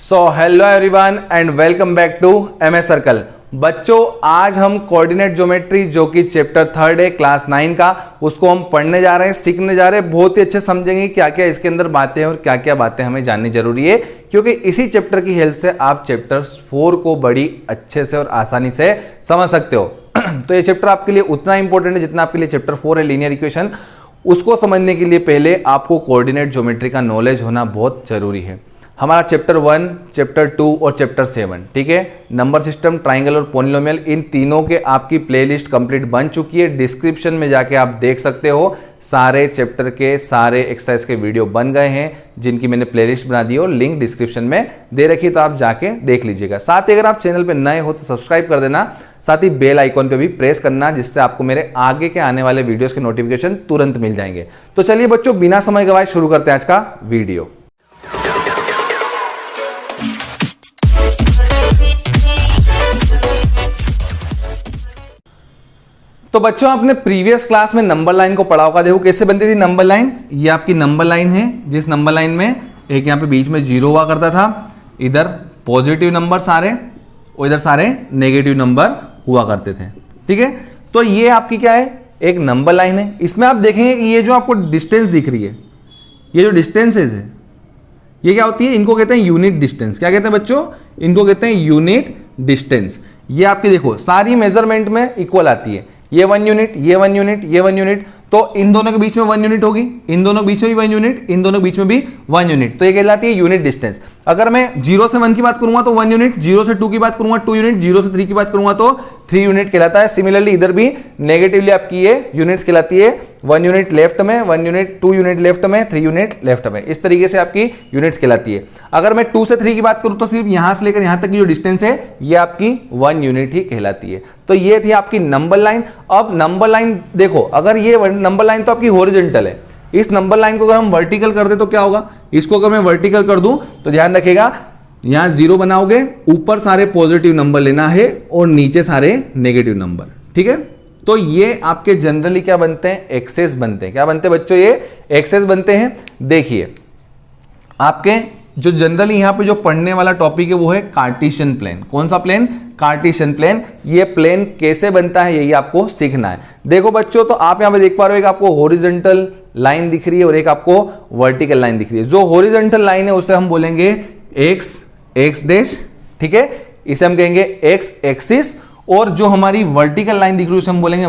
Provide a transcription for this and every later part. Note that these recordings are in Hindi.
So hello everyone and welcome back to MS circle. बच्चों, आज हम कोऑर्डिनेट ज्योमेट्री जो कि चैप्टर 3 है क्लास 9 का, उसको हम पढ़ने जा रहे हैं, सीखने जा रहे हैं। बहुत ही अच्छे समझेंगे क्या क्या इसके अंदर बातें हैं और क्या क्या बातें हमें जाननी जरूरी है, क्योंकि इसी चैप्टर की हेल्प से आप चैप्टर 4 को बड़ी अच्छे से और आसानी से समझ सकते हो। तो ये चैप्टर आपके लिए उतना इंपॉर्टेंट है जितना आपके लिए चैप्टर 4 है लीनियर इक्वेशन। उसको समझने के लिए पहले आपको कोऑर्डिनेट ज्योमेट्री का नॉलेज होना बहुत जरूरी है। हमारा चैप्टर 1, चैप्टर 2 और चैप्टर 7, ठीक है, नंबर सिस्टम, ट्राइंगल और पॉलिनोमियल, इन तीनों के आपकी प्लेलिस्ट कंप्लीट बन चुकी है। डिस्क्रिप्शन में जाके आप देख सकते हो, सारे चैप्टर के सारे एक्सरसाइज के वीडियो बन गए हैं जिनकी मैंने प्लेलिस्ट बना दी और लिंक डिस्क्रिप्शन में दे रखी है, तो आप जाके देख लीजिएगा। साथ ही अगर आप चैनल पर नए हो तो सब्सक्राइब कर देना, साथ ही बेल आइकॉन पे भी प्रेस करना, जिससे आपको मेरे आगे के आने वाले वीडियोस के नोटिफिकेशन तुरंत मिल जाएंगे। तो चलिए बच्चों, बिना समय गवाए शुरू करते हैं आज का वीडियो। तो बच्चों, आपने प्रीवियस क्लास में नंबर लाइन को पढ़ा होगा। देखो कैसे बनती थी नंबर लाइन। ये आपकी नंबर लाइन है, जिस नंबर लाइन में एक यहाँ पे बीच में 0 हुआ करता था, इधर पॉजिटिव नंबर सारे और इधर सारे नेगेटिव नंबर हुआ करते थे, ठीक है। तो ये आपकी क्या है, एक नंबर लाइन है। इसमें आप देखेंगे कि ये जो आपको डिस्टेंस दिख रही है, ये जो डिस्टेंसेज है, ये क्या होती है, इनको कहते हैं यूनिट डिस्टेंस। क्या कहते हैं बच्चों, इनको कहते हैं यूनिट डिस्टेंस। ये आपकी देखो सारी मेजरमेंट में इक्वल आती है। ये 1 यूनिट, ये 1 यूनिट, ये 1 यूनिट, तो इन दोनों के बीच में 1 यूनिट होगी, इन दोनों के बीच में भी 1 यूनिट, इन दोनों के बीच में भी 1 यूनिट, तो ये कहलाती है यूनिट डिस्टेंस। अगर मैं 0 से 1 की बात करूंगा तो 1 यूनिट, 0 से 2 की बात करूंगा 2 यूनिट, 0 से 3 की बात करूंगा तो 3 यूनिट कहलाता है। सिमिलरली इधर भी नेगेटिवली आपकी ये यूनिट्स कहलाती है। 1 यूनिट लेफ्ट में, 1 यूनिट, 2 यूनिट लेफ्ट में, 3 यूनिट लेफ्ट में, इस तरीके से आपकी यूनिट्स कहलाती है। अगर मैं 2 से 3 की बात करूं तो सिर्फ यहां से लेकर यहां तक की जो डिस्टेंस है ये आपकी 1 यूनिट ही कहलाती है। तो ये थी आपकी नंबर लाइन। अब नंबर लाइन देखो, अगर ये नंबर लाइन तो आपकी हॉरिजॉन्टल है, इस नंबर लाइन को अगर हम वर्टिकल कर दे तो क्या होगा, इसको अगर मैं वर्टिकल कर दूं तो ध्यान रखिएगा, यहां 0 बनाओगे, ऊपर सारे पॉजिटिव नंबर लेना है और नीचे सारे नेगेटिव नंबर, ठीक है। तो ये आपके जनरली क्या बनते हैं, एक्सेस बनते हैं। क्या बनते हैं बच्चों, ये एक्सेस बनते हैं। देखिए आपके जो जनरली यहां पे जो पढ़ने वाला टॉपिक है वो है कार्टेशियन प्लेन। कौन सा प्लेन, कार्टेशियन प्लेन। ये प्लेन कैसे बनता है यही आपको सीखना है। देखो बच्चों, तो आप यहां पे देख पा रहे हो, एक आपको हॉरिजॉन्टल लाइन दिख रही है और एक आपको वर्टिकल लाइन दिख रही है। जो हॉरिजॉन्टल लाइन है उसे हम बोलेंगे एक्स डैश, ठीक है, इसे हम कहेंगे एक्स एक्सिस। और जो हमारी वर्टिकल लाइन दिख रही है उसे हम बोलेंगे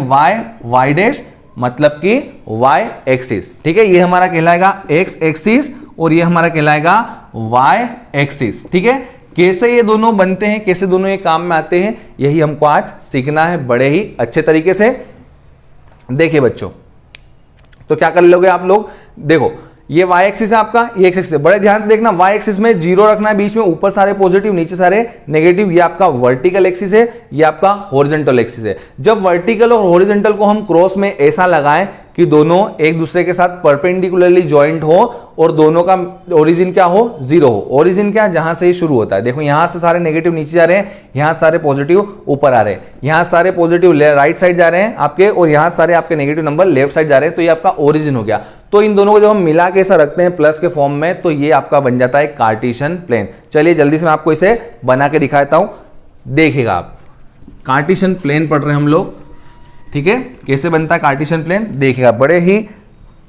वाई डैश, मतलब कि वाई एक्सिस, ठीक है। ये हमारा कहलाएगा एक्स एक्सिस और ये हमारा कहलाएगा वाई एक्सिस, ठीक है। कैसे ये दोनों बनते हैं, कैसे दोनों ये काम में आते हैं, यही हमको आज सीखना है बड़े ही अच्छे तरीके से। देखिए बच्चों, तो क्या कर लोगे आप लोग, देखो ये y एक्सिस है आपका, ये x एक्सिस है। बड़े ध्यान से देखना, y एक्सिस में 0 रखना है बीच में, ऊपर सारे पॉजिटिव नीचे सारे नेगेटिव। ये आपका वर्टिकल एक्सिस है, ये आपका हॉरिजॉन्टल एक्सिस है। जब वर्टिकल और हॉरिजॉन्टल को हम क्रॉस में ऐसा लगाएं कि दोनों एक दूसरे के साथ परपेंडिकुलरली ज्वाइंट हो और दोनों का ओरिजिन क्या हो, 0 हो। ओरिजिन क्या, जहां से ही शुरू होता है। देखो यहां से सारे नेगेटिव नीचे जा रहे हैं, यहां सारे पॉजिटिव ऊपर आ रहे हैं, यहां सारे पॉजिटिव राइट साइड जा रहे हैं आपके, और यहां सारे आपके नेगेटिव नंबर लेफ्ट साइड जा रहे हैं। तो ये आपका ओरिजिन हो गया। तो इन दोनों को जब हम मिला के ऐसा रखते हैं प्लस के फॉर्म में, तो ये आपका बन जाता है कार्टेशियन प्लेन। चलिए जल्दी से मैं आपको इसे बना के दिखाता हूं, देखिएगा आप। कार्टेशियन प्लेन पढ़ रहे हैं हम लोग, ठीक है। कैसे बनता है कार्टेशियन प्लेन, देखिएगा बड़े ही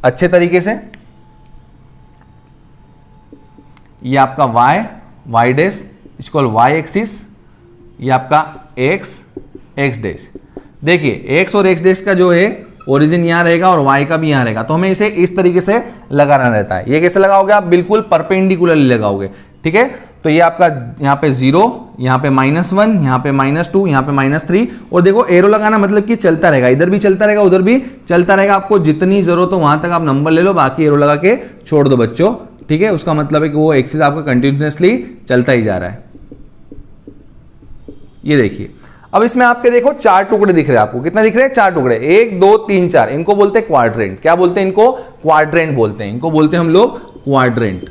अच्छे तरीके से। ये आपका वाई डैश, इसको वाई एक्सिस, ये आपका एक्स डैश। देखिए एक्स और एक्स डैश का जो है ओरिजिन यहां रहेगा और y का भी यहां रहेगा, तो हमें इसे इस तरीके से लगाना रहता है। ये कैसे लगाओगे आप, बिल्कुल परपेंडिकुलरली लगाओगे, ठीक है। तो ये आपका यहाँ पे 0, यहाँ पे -1, यहाँ पे -2, यहाँ पे -3, और देखो एरो लगाना मतलब कि चलता रहेगा, इधर भी चलता रहेगा उधर भी चलता रहेगा। आपको जितनी जरूरत हो वहां तक आप नंबर ले लो, बाकी एरो लगा के छोड़ दो बच्चों, ठीक है। उसका मतलब है कि वो एक्सिस आपका कंटिन्यूसली चलता ही जा रहा है। ये देखिए, अब इसमें आपके देखो 4 टुकड़े दिख रहे हैं आपको। कितना दिख रहे हैं, 4 टुकड़े, 1 2 3 4। इनको बोलते हैं क्वाड्रेंट। क्या बोलते हैं इनको, क्वाड्रेंट बोलते हैं। इनको बोलते हैं हम लोग क्वाड्रेंट।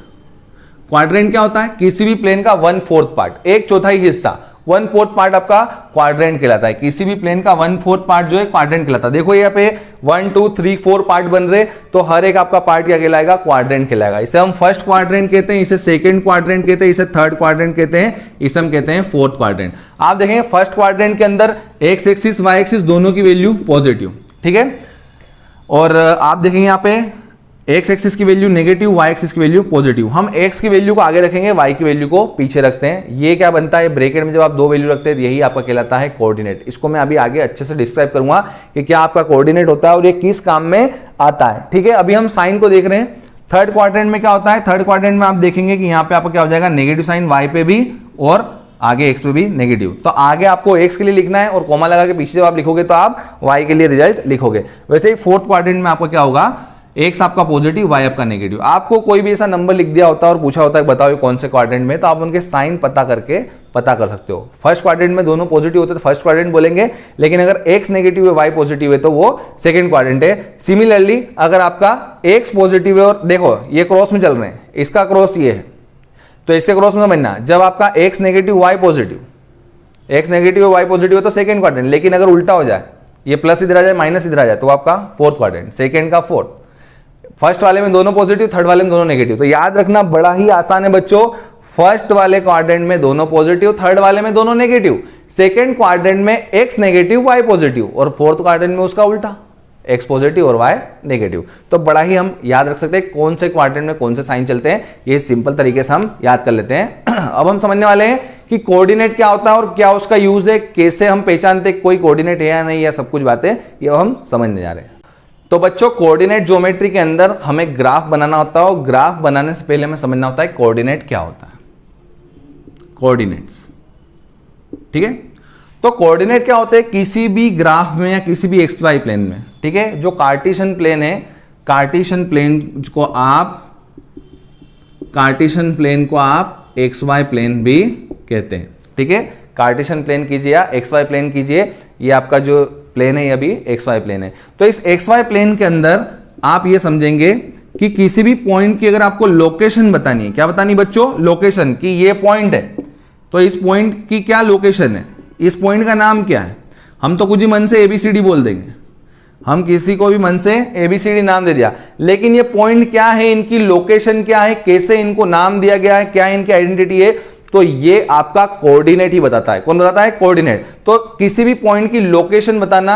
क्वाड्रेंट क्या होता है, किसी भी प्लेन का 1/4 पार्ट, 1/4 हिस्सा, 1/4 पार्ट आपका क्वाड्रेंट कहलाता है। किसी भी प्लेन का 1/4 पार्ट जो है क्वाड्रेंट कहलाता है। देखो यहाँ पे 1 2 3 4 पार्ट बन रहे, तो हर एक आपका पार्ट क्या कहलाएगा, क्वाड्रेंट कहलाएगा। इसे हम फर्स्ट क्वाड्रेंट कहते हैं, इसे सेकंड क्वाड्रेंट कहते हैं, इसे थर्ड क्वाड्रेंट कहते हैं, इसे हम कहते हैं फोर्थ क्वाड्रेंट। आप देखेंगे फर्स्ट क्वाड्रेंट के अंदर एक्स एक्सिस वाई एक्सिस दोनों की वैल्यू पॉजिटिव, ठीक है, और आप देखेंगे यहाँ पे एक्स एक्सिस की वैल्यू नेगेटिव, वाई एक्सिस की वैल्यू पॉजिटिव। हम एक्स की वैल्यू को आगे रखेंगे, वाई की वैल्यू को पीछे रखते हैं। ये क्या बनता है, ब्रैकेट में जब आप दो वैल्यू रखते हैं यही आपका कहलाता है कोऑर्डिनेट। इसको मैं अभी आगे अच्छे से डिस्क्राइब करूंगा कि क्या आपका कोऑर्डिनेट होता है और ये किस काम में आता है, ठीक है। अभी हम साइन को देख रहे हैं, थर्ड क्वाड्रेंट में क्या होता है, थर्ड क्वाड्रेंट में आप देखेंगे कि यहाँ पे आपका क्या हो जाएगा, नेगेटिव साइन वाई पे भी और आगे एक्स पे भी नेगेटिव। तो आगे आपको एक्स के लिए लिखना है और कॉमा लगा के पीछे जब आप लिखोगे तो आप वाई के लिए रिजल्ट लिखोगे। वैसे ही फोर्थ क्वाड्रेंट में आपका क्या होगा, एक्स आपका पॉजिटिव, वाई आपका नेगेटिव। आपको कोई भी ऐसा नंबर लिख दिया होता है और पूछा होता है बताओ ये कौन से क्वाड्रेंट में, तो आप उनके साइन पता करके पता कर सकते हो। फर्स्ट क्वाड्रेंट में दोनों पॉजिटिव होते हैं तो फर्स्ट क्वाड्रेंट बोलेंगे, लेकिन अगर एक्स नेगेटिव है वाई पॉजिटिव है तो वो सेकंड क्वाड्रेंट है। सिमिलरली अगर आपका एक्स पॉजिटिव है और देखो ये क्रॉस में चल रहे हैं, इसका क्रॉस ये है, तो इसके क्रॉस में समझना, जब आपका x negative y positive, x negative y positive है तो सेकंड क्वाड्रेंट, लेकिन अगर उल्टा हो जाए, ये प्लस इधर आ जाए माइनस इधर आ जाए, तो आपका फोर्थ क्वाड्रेंट, सेकंड का फोर्थ। फर्स्ट वाले में दोनों पॉजिटिव, थर्ड वाले में दोनों नेगेटिव। तो याद रखना बड़ा ही आसान है बच्चों, फर्स्ट वाले क्वाड्रेंट में दोनों पॉजिटिव, थर्ड वाले में दोनों नेगेटिव, सेकंड क्वाड्रेंट में एक्स नेगेटिव वाई पॉजिटिव और फोर्थ क्वाड्रेंट में उसका उल्टा, एक्स पॉजिटिव और वाई नेगेटिव। तो बड़ा ही हम याद रख सकते हैं कौन से क्वाड्रेंट में कौन से साइन चलते हैं, ये सिंपल तरीके से हम याद कर लेते हैं। अब हम समझने वाले हैं कि कोऑर्डिनेट क्या होता है और क्या उसका यूज है, कैसे हम पहचानते हैं कोई कोऑर्डिनेट है या नहीं, या सब कुछ बातें ये हम समझने जा रहे हैं। तो बच्चों कोऑर्डिनेट ज्योमेट्री के अंदर हमें ग्राफ बनाना होता है और ग्राफ बनाने से पहले हमें समझना होता है कोऑर्डिनेट क्या होता है, कोऑर्डिनेट्स, ठीक है। तो कोऑर्डिनेट क्या होते हैं किसी भी ग्राफ में या किसी भी एक्स वाई प्लेन में, ठीक है। जो कार्टेशियन प्लेन है, कार्टेशियन प्लेन को आप एक्स वाई प्लेन भी कहते हैं, ठीक है। कार्टेशियन प्लेन कीजिए या एक्स वाई प्लेन कीजिए, ये आपका जो प्लेन है ये अभी एक्स वाई प्लेन है। तो इस एक्स वाई प्लेन के अंदर आप ये समझेंगे कि किसी भी पॉइंट की अगर आपको लोकेशन बतानी है, क्या बतानी बच्चों, लोकेशन, कि ये पॉइंट है तो इस पॉइंट की क्या लोकेशन है, इस पॉइंट का नाम क्या है। हम तो कुछ ही मन से एबीसीडी बोल देंगे, हम किसी को भी मन से एबीसीडी नाम दे दिया, लेकिन ये पॉइंट क्या है, इनकी लोकेशन क्या है, कैसे इनको नाम दिया गया है, क्या इनकी आइडेंटिटी है, तो ये आपका कोऑर्डिनेट ही बताता है। कौन बताता है, कोऑर्डिनेट। तो किसी भी पॉइंट की लोकेशन बताना,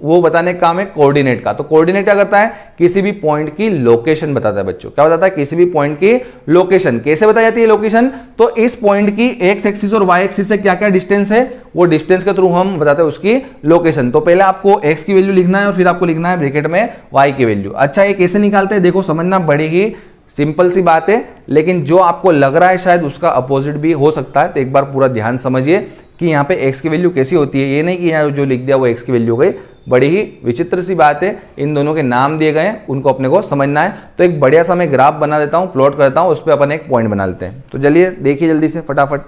वो बताने का काम है कोऑर्डिनेट का। तो कोऑर्डिनेट क्या करता है, किसी भी पॉइंट की लोकेशन बताता है बच्चों। क्या बताता है, किसी भी पॉइंट की लोकेशन। कैसे बताई जाती है लोकेशन, तो इस पॉइंट की एक्स एक्सिस और वाई एक्सिस से क्या क्या डिस्टेंस है, वो डिस्टेंस के थ्रू हम बताते हैं उसकी लोकेशन। तो पहले आपको एक्स की वैल्यू लिखना है और फिर आपको लिखना है ब्रैकेट में वाई की वैल्यू। अच्छा ये कैसे निकालते हैं, देखो समझना, बड़ी ही सिंपल सी बात है, लेकिन जो आपको लग रहा है शायद उसका अपोजिट भी हो सकता है। तो एक बार पूरा ध्यान समझिए कि यहाँ पे x की वैल्यू कैसी होती है। ये नहीं कि यहाँ जो लिख दिया वो x की वैल्यू हो गई, बड़ी ही विचित्र सी बात है। इन दोनों के नाम दिए गए हैं, उनको अपने को समझना है। तो एक बढ़िया सा मैं ग्राफ बना देता हूँ, प्लॉट करता हूँ, उस पर अपन एक पॉइंट बना लेते हैं। तो चलिए देखिए जल्दी से फटाफट।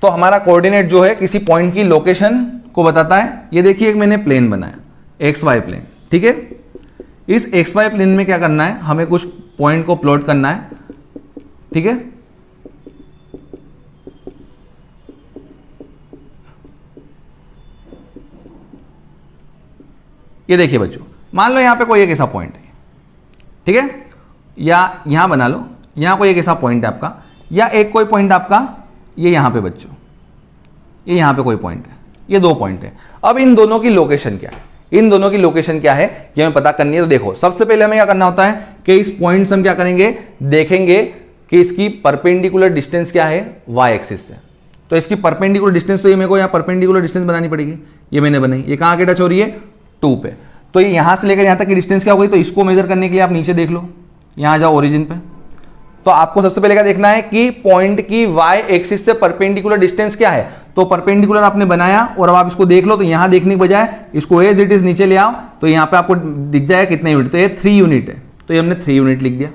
तो हमारा कोऑर्डिनेट जो है किसी पॉइंट की लोकेशन को बताता है। ये देखिए एक मैंने प्लेन बनाया, एक्स वाई प्लेन, ठीक है। इस एक्स वाई प्लेन में क्या करना है, हमें कुछ पॉइंट को प्लॉट करना है, ठीक है। ये देखिए बच्चों, मान लो यहां पे कोई एक ऐसा पॉइंट है, ठीक है, या यहां बना लो, यहां कोई एक ऐसा पॉइंट है आपका, या एक कोई पॉइंट आपका ये यहां पे बच्चों, ये यहां पे कोई पॉइंट है, ये दो पॉइंट है। अब इन दोनों की लोकेशन क्या है, इन दोनों की लोकेशन क्या है ये हमें पता करनी है। तो देखो सबसे पहले हमें क्या करना होता है कि इस पॉइंट से हम क्या करेंगे, देखेंगे कि इसकी परपेंडिकुलर डिस्टेंस क्या है वाई एक्सिस से। तो इसकी परपेंडिकुलर डिस्टेंस, तो ये मेरे को यहाँ परपेंडिकुलर डिस्टेंस बनानी पड़ेगी, ये मैंने बनाई। ये कहाँ के टच हो रही है, 2 पे। तो ये यहां से लेकर यहां तक की डिस्टेंस क्या हो गई, तो इसको मेजर करने के लिए आप नीचे देख लो, यहां जाओ ओरिजिन पे। तो आपको सबसे पहले क्या देखना है कि पॉइंट की वाई एक्सिस से परपेंडिकुलर डिस्टेंस क्या है। तो परपेंडिकुलर आपने बनाया और अब आप इसको देख लो। तो यहां देखने के बजाय इसको एज इट इज नीचे ले आओ, तो यहां पे आपको दिख जाएगा कितने यूनिट, तो ये 3 यूनिट है, तो ये हमने 3 यूनिट लिख दिया,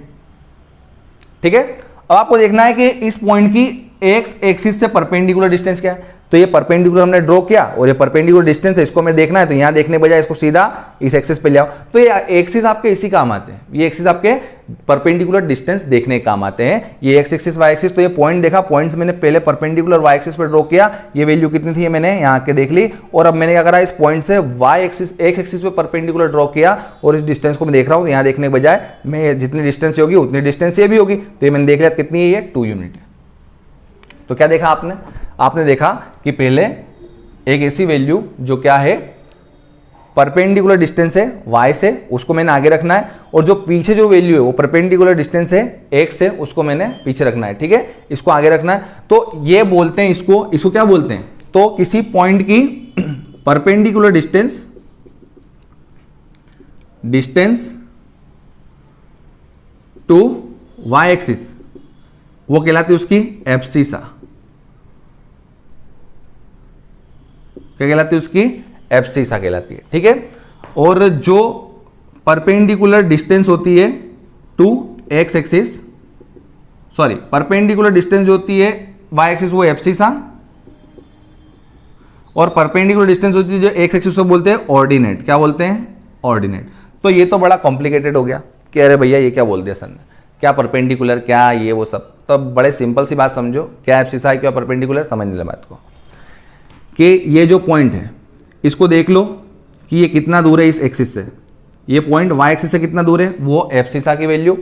ठीक है। अब आपको देखना है कि इस पॉइंट की एक्स एक्सिस से परपेंडिकुलर डिस्टेंस क्या है। तो ये परपेंडिकुलर हमने ड्रॉ किया और ये परपेंडिकुलर डिस्टेंस है, इसको हमें देखना है, तो यहाँ देखने बजाय इसको सीधा इस एक्सिस पे ले आओ। तो ये एक्सिस आपके इसी काम आते हैं, ये एक्सिस आपके परपेंडिकुलर डिस्टेंस देखने के काम आते हैं। ये एक्स एक्सिस वाई एक्सिस, तो ये पॉइंट देखा, पॉइंट्स मैंने पहले परपेंडिकुलर वाई एक्सिस पे ड्रॉ किया, ये वैल्यू कितनी थी मैंने यहाँ के देख ली, और अब मैंने क्या करा, इस पॉइंट से वाई एक्सिस एक एक्सिस पे परपेंडिकुलर ड्रॉ किया और इस डिस्टेंस को मैं देख रहा हूँ, यहाँ देखने के बजाय मैं जितनी डिस्टेंस होगी उतनी डिस्टेंस ये भी होगी, तो ये मैंने देख लिया कितनी है, ये 2 यूनिट है। तो क्या देखा आपने देखा कि पहले एक ऐसी वैल्यू जो क्या है परपेंडिकुलर डिस्टेंस है y से, उसको मैंने आगे रखना है, और जो पीछे जो वैल्यू है वो परपेंडिकुलर डिस्टेंस है x से, उसको मैंने पीछे रखना है, ठीक है, इसको आगे रखना है। तो ये बोलते हैं इसको क्या बोलते हैं, तो किसी पॉइंट की perpendicular distance to y axis, वो कहलाती है उसकी एब्सिसा। क्या कहलाती है उसकी, एब्सिसा कहलाती है, ठीक है। और जो परपेंडिकुलर डिस्टेंस होती है to x axis, sorry perpendicular distance जो होती है वाई एक्सिस वो एब्सिसा, और परपेंडिकुलर डिस्टेंस होती है जो एक्स एक्सिस को बोलते हैं ऑर्डिनेट। क्या बोलते हैं, ऑर्डिनेट। तो ये तो बड़ा कॉम्प्लिकेटेड हो गया कि अरे भैया ये क्या बोल दिया सर ने, क्या परपेंडिकुलर, क्या ये वो सब, तो बड़े सिंपल सी बात समझो, क्या एब्सिसा है क्या परपेंडिकुलर, समझ ले बात को, कि ये जो पॉइंट है इसको देख लो कि ये कितना दूर है इस एक्सिस से, ये पॉइंट वाई एक्सिस से कितना दूर है वो एब्सिसा की वैल्यू,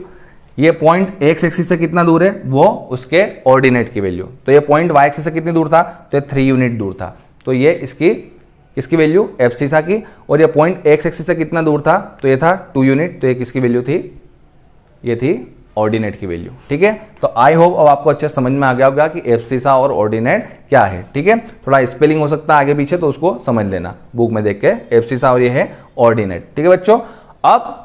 ये पॉइंट एक्स एक्सिस से कितना दूर है वो उसके ऑर्डिनेट की वैल्यू। तो ये पॉइंट वाई एक्सिस से कितनी दूर था, तो ये 3 यूनिट दूर था, तो ये इसकी वैल्यू एब्सिसा की, और ये पॉइंट एक्स एक्सिस से कितना दूर था, तो ये था 2 यूनिट, तो ये किसकी वैल्यू थी, ये थी ऑर्डिनेट की वैल्यू, ठीक है। तो आई होप अब आपको अच्छे समझ में आ गया होगा कि एब्सिसा और ऑर्डिनेट क्या है, ठीक है। थोड़ा स्पेलिंग हो सकता है आगे पीछे, तो उसको समझ लेना बुक में देख के, एब्सिसा और ये है ऑर्डिनेट, ठीक है बच्चों। अब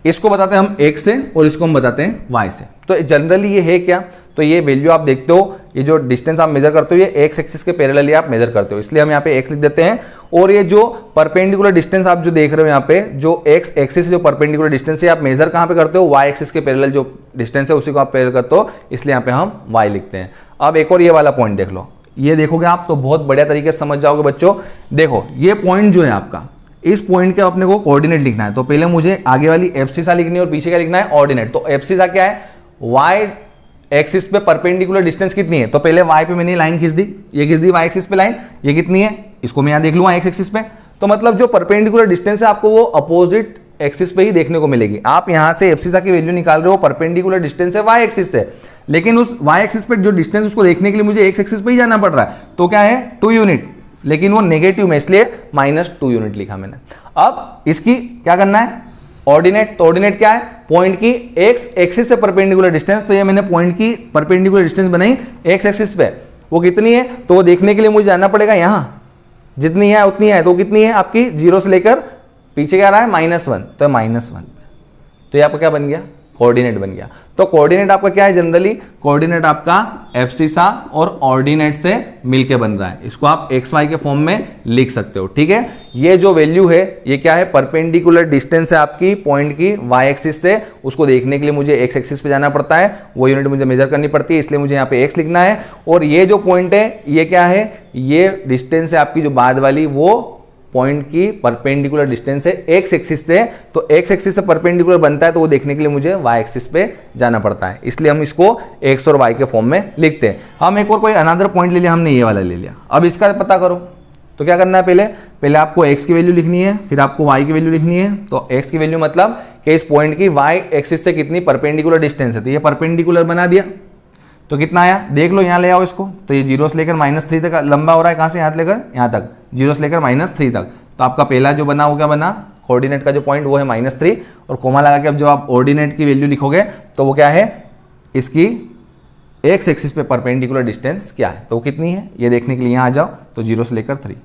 इसको बताते हैं हम x से और इसको हम बताते हैं y से। तो जनरली ये है क्या, तो ये वैल्यू आप देखते हो, ये जो डिस्टेंस आप मेजर करते हो ये एक्स एक्सिस के पैरेलली आप मेजर करते हो, इसलिए हम यहाँ पे x लिख देते हैं। और ये जो परपेंडिकुलर डिस्टेंस आप जो देख रहे हो यहाँ पे, जो एक्स एक्सिस से जो परपेंडिकुलर डिस्टेंस है आप मेजर कहाँ पे करते हो, y एक्सिस के पैरेलल जो डिस्टेंस है उसी को आप पैरेलल करते हो, इसलिए यहाँ पे हम y लिखते हैं। अब एक और ये वाला पॉइंट देख लो, ये देखोगे आप तो बहुत बढ़िया तरीके से समझ जाओगे बच्चों। देखो ये पॉइंट जो है आपका, इस पॉइंट के अपने को कोऑर्डिनेट लिखना है, तो पहले मुझे आगे वाली एब्सिसा लिखनी है और पीछे क्या लिखना है, ऑर्डिनेट। तो एब्सिसा क्या है, y एक्सिस पे परपेंडिकुलर डिस्टेंस कितनी है, तो पहले y पे मैंने लाइन खींच दी, ये खींच दी y एक्सिस पे लाइन, ये कितनी है, इसको मैं यहाँ देख लूंगा x एक्सिस पे। तो मतलब जो परपेंडिकुलर डिस्टेंस है आपको वो अपोजिट एक्सिस पे ही देखने को मिलेगी। आप यहाँ से एब्सिसा की वैल्यू निकाल रहे हो, परपेंडिकुलर डिस्टेंस है y एक्सिस से, लेकिन उस y एक्सिस पे जो डिस्टेंस उसको देखने के लिए मुझे x एक्सिस पे ही जाना पड़ रहा है, तो क्या है 2 यूनिट, लेकिन वो नेगेटिव में, इसलिए -2 यूनिट लिखा मैंने। अब इसकी क्या करना है, ऑर्डिनेट। तो ऑर्डिनेट क्या है, पॉइंट की एक्स एक्सिस से परपेंडिकुलर डिस्टेंस, तो ये मैंने पॉइंट की परपेंडिकुलर डिस्टेंस बनाई एक्स एक्सिस पे, वो कितनी है, तो वो देखने के लिए मुझे जाना पड़ेगा यहाँ, जितनी है उतनी है, तो कितनी है आपकी 0 से लेकर पीछे क्या रहा है -1, तो -1, तो ये आपका क्या बन गया, कोऑर्डिनेट बन गया। तो कोऑर्डिनेट आपका क्या है, जनरली कोऑर्डिनेट आपका एब्सिसा और ऑर्डिनेट से मिलके बन रहा है, इसको आप एक्स वाई के फॉर्म में लिख सकते हो, ठीक है। ये जो वैल्यू है ये क्या है, परपेंडिकुलर डिस्टेंस है आपकी पॉइंट की वाई एक्सिस से, उसको देखने के लिए मुझे एक्स एक्सिस पे जाना पड़ता है, वो यूनिट मुझे मेजर करनी पड़ती है, इसलिए मुझे यहाँ पे एक्स लिखना है। और ये जो पॉइंट है ये क्या है, ये डिस्टेंस है आपकी जो बाद वाली, वो पॉइंट की परपेंडिकुलर डिस्टेंस है एक्स एक्सिस से, तो एक्स एक्सिस से परपेंडिकुलर बनता है, तो वो देखने के लिए मुझे वाई एक्सिस पे जाना पड़ता है, इसलिए हम इसको एक्स और वाई के फॉर्म में लिखते हैं। हम एक और कोई अनदर पॉइंट ले लिया, हमने ये वाला ले लिया, अब इसका पता करो। तो क्या करना है, पहले आपको एक्स की वैल्यू लिखनी है, फिर आपको वाई की वैल्यू लिखनी है। तो एक्स की वैल्यू मतलब कि इस पॉइंट की वाई एक्सिस से कितनी परपेंडिकुलर डिस्टेंस है, तो ये परपेंडिकुलर बना दिया, तो कितना आया देख लो, यहाँ ले आओ इसको, तो ये 0 से लेकर -3 तक लंबा हो रहा है, कहाँ से यहाँ लेकर यहाँ तक, 0 से लेकर -3 तक। तो आपका पहला जो बना वो क्या बना, कोऑर्डिनेट का जो पॉइंट वो है -3, और कोमा लगा के अब जब आप ऑर्डिनेट की वैल्यू लिखोगे तो वो क्या है, इसकी एक्स एक्सिस पे परपेंडिकुलर डिस्टेंस क्या है, तो वो कितनी है ये देखने के लिए यहाँ आ जाओ, तो 0 से लेकर 3,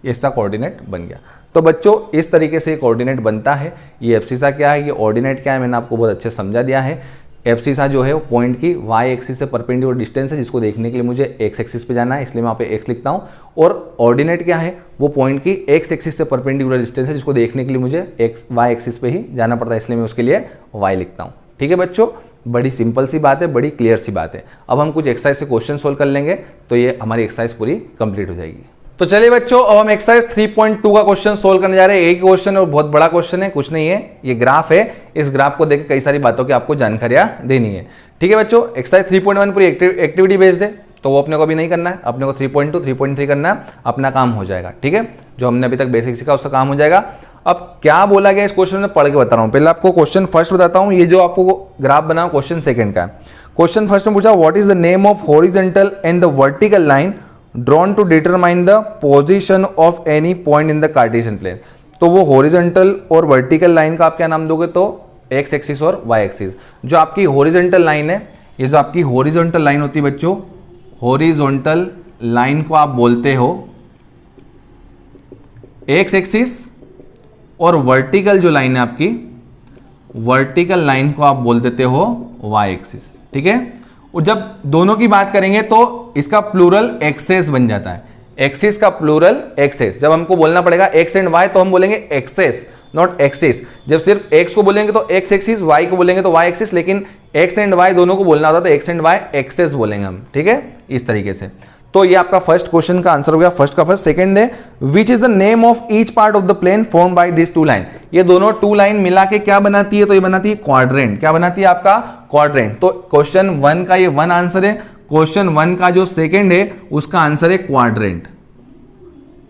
इसका कोऑर्डिनेट बन गया। तो बच्चों इस तरीके से कोऑर्डिनेट बनता है। ये एब्सिसा क्या है, ये ऑर्डिनेट क्या है, मैंने आपको बहुत अच्छे समझा दिया है। एब्सिसा जो है वो पॉइंट की वाई एक्सिस से परपेंडिकुलर डिस्टेंस है, जिसको देखने के लिए मुझे एक्स एक्सिस पे जाना है, इसलिए मैं वहाँ पे एक्स लिखता हूँ। और ऑर्डिनेट क्या है, वो पॉइंट की एक्स एक्सिस से परपेंडिकुलर डिस्टेंस है, जिसको देखने के लिए मुझे एक्स वाई एक्सिस पे ही जाना पड़ता है, इसलिए मैं उसके लिए वाई लिखता हूँ। ठीक है बच्चों, बड़ी सिंपल सी बात है, बड़ी क्लियर सी बात है। अब हम कुछ एक्सरसाइज से क्वेश्चन सोल्व कर लेंगे तो ये हमारी एक्सरसाइज पूरी कंप्लीट हो जाएगी। तो चलिए बच्चों, अब हम एक्सरसाइज 3.2 का क्वेश्चन सोल्व करने जा रहे हैं। एक क्वेश्चन है और बहुत बड़ा क्वेश्चन है, कुछ नहीं है, ये ग्राफ है। इस ग्राफ को देख के कई सारी बातों की आपको जानकारियां देनी है। ठीक है बच्चों, एक्सरसाइज 3.1 पूरी एक्टिविटी बेस्ड है, तो वो अपने को अभी नहीं करना है, अपने को 3.2 3.3 करना है, अपना काम हो जाएगा। ठीक है, जो हमने अभी तक बेसिक सीखा उसका काम हो जाएगा। अब क्या बोला गया इस क्वेश्चन में पढ़ के बता रहा हूं। पहले आपको क्वेश्चन फर्स्ट बताता हूं, ये जो आपको ग्राफ बना क्वेश्चन सेकंड का है। क्वेश्चन फर्स्ट में पूछा what is the name of horizontal and the vertical line drawn to determine the position of any point in the Cartesian plane. तो वो हॉरिजॉन्टल और वर्टिकल लाइन का आप क्या नाम दोगे, तो एक्स एक्सिस और वाई एक्सिस। जो आपकी हॉरिजॉन्टल लाइन है, ये जो आपकी हॉरिजॉन्टल लाइन होती है बच्चों, हॉरिजॉन्टल लाइन को आप बोलते हो एक्स एक्सिस, और वर्टिकल जो लाइन है आपकी, वर्टिकल लाइन को आप बोल देते हो वाई एक्सिस। ठीक है, और जब दोनों की बात करेंगे तो इसका प्लूरल एक्सेस बन जाता है। एक्सिस का प्लूरल एक्सेस। जब हमको बोलना पड़ेगा एक्स एंड वाई तो हम बोलेंगे एक्सेस, नॉट एक्सिस। जब सिर्फ एक्स को बोलेंगे तो एक्स एक्सिस, वाई को बोलेंगे तो वाई एक्सिस, लेकिन एक्स एंड वाई दोनों को बोलना होता है तो एक्स एंड वाई एक्सेस बोलेंगे हम। ठीक है, इस तरीके से। तो ये आपका फर्स्ट क्वेश्चन का आंसर हो गया, फर्स्ट का फर्स्ट। सेकंड है which is the name of each part of the plane form by this two line. ये दोनों टू लाइन मिला के क्या बनाती है, तो ये बनाती है क्वाड्रेंट। क्या बनाती है आपका, क्वाड्रेंट। तो क्वेश्चन 1 का ये 1 आंसर है, क्वेश्चन 1 का जो सेकंड है उसका आंसर है क्वाड्रेंट।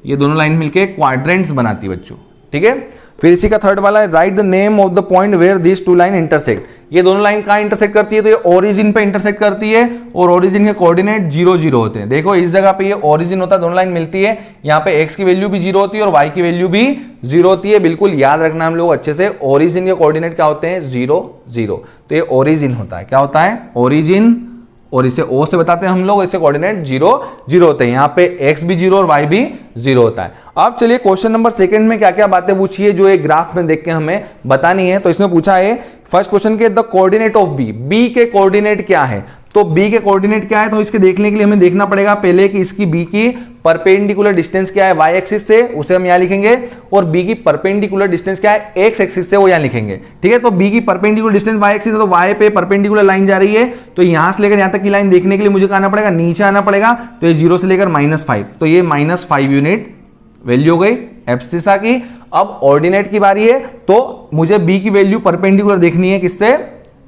ये दोनों लाइन मिलके क्वाड्रेंट्स बनाती है बच्चों। ठीक है, फिर इसी का थर्ड वाला है right the name of the point where this two line intersect. ये दोनों लाइन कहां इंटरसेक्ट करती है, तो ये ओरिजिन पे इंटरसेक्ट करती है, और ओरिजिन के कोऑर्डिनेट 0 0 होते हैं। देखो इस जगह पे ये ओरिजिन होता है, दोनों लाइन मिलती है, यहाँ पे x की वैल्यू भी 0 होती है और y की वैल्यू भी 0 होती है। बिल्कुल याद रखना हम लोग अच्छे से, ओरिजिन के कोऑर्डिनेट क्या होते हैं, 0 0। तो ये ओरिजिन होता है, क्या होता है, ओरिजिन, और इसे O से बताते हैं हम लोग, इससे कोऑर्डिनेट 0 0 होते हैं। यहाँ पे x भी 0 और y भी 0 होता है। अब चलिए क्वेश्चन नंबर सेकंड में क्या क्या बातें पूछी है जो एक ग्राफ में देख के हमें बतानी है। तो इसमें पूछा है फर्स्ट क्वेश्चन के the coordinate of b, b के कोऑर्डिनेट क्या है। तो b के कोऑर्डिनेट क्या है, तो इसके देखने के लिए हमें देखना पड़ेगा पहले कि इसकी b की परपेंडिकुलर डिस्टेंस क्या है y एक्सिस से, उसे हम यहां लिखेंगे, और b की परपेंडिकुलर डिस्टेंस क्या है x एक्सिस से, वो यहां लिखेंगे। ठीक है, तो b की परपेंडिकुलर डिस्टेंस y एक्सिस है, तो y पे परपेंडिकुलर लाइन जा रही है, तो यहां से लेकर यहां तक की लाइन देखने के लिए मुझे आना पड़ेगा, नीचे आना पड़ेगा। तो ये 0 से लेकर -5, तो ये -5 यूनिट वैल्यू हो गई एब्सिसा की। अब ऑर्डिनेट की बारी है, तो मुझे b की वैल्यू परपेंडिकुलर देखनी है, किससे,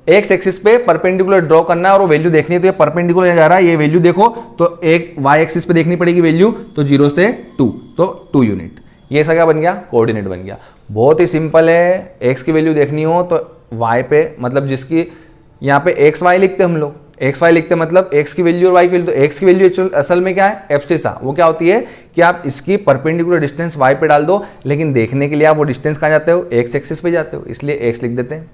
एक्स एक्सिस पे परपेंडिकुलर ड्रॉ करना है और वो वैल्यू देखनी है। तो ये परपेंडिकुलर जा रहा है, ये वैल्यू देखो, तो एक वाई एक्सिस पे देखनी पड़ेगी वैल्यू, तो 0 से 2, तो 2 यूनिट। ये ऐसा क्या बन गया, कोऑर्डिनेट बन गया। बहुत ही सिंपल है, एक्स की वैल्यू देखनी हो तो वाई पे, मतलब जिसकी यहाँ पे एक्स वाई लिखते हम लोग, एक्स वाई लिखते मतलब एक्स की वैल्यू और वाई की वैल्यू। तो एक्स की वैल्यू असल में क्या है, एब्सिसा। वो क्या होती है कि आप इसकी परपेंडिकुलर डिस्टेंस वाई पे डाल दो, लेकिन देखने के लिए आप वो डिस्टेंस कहाँ जाते हो, एक्स एक्सिस पे जाते हो, इसलिए एक्स लिख देते हैं।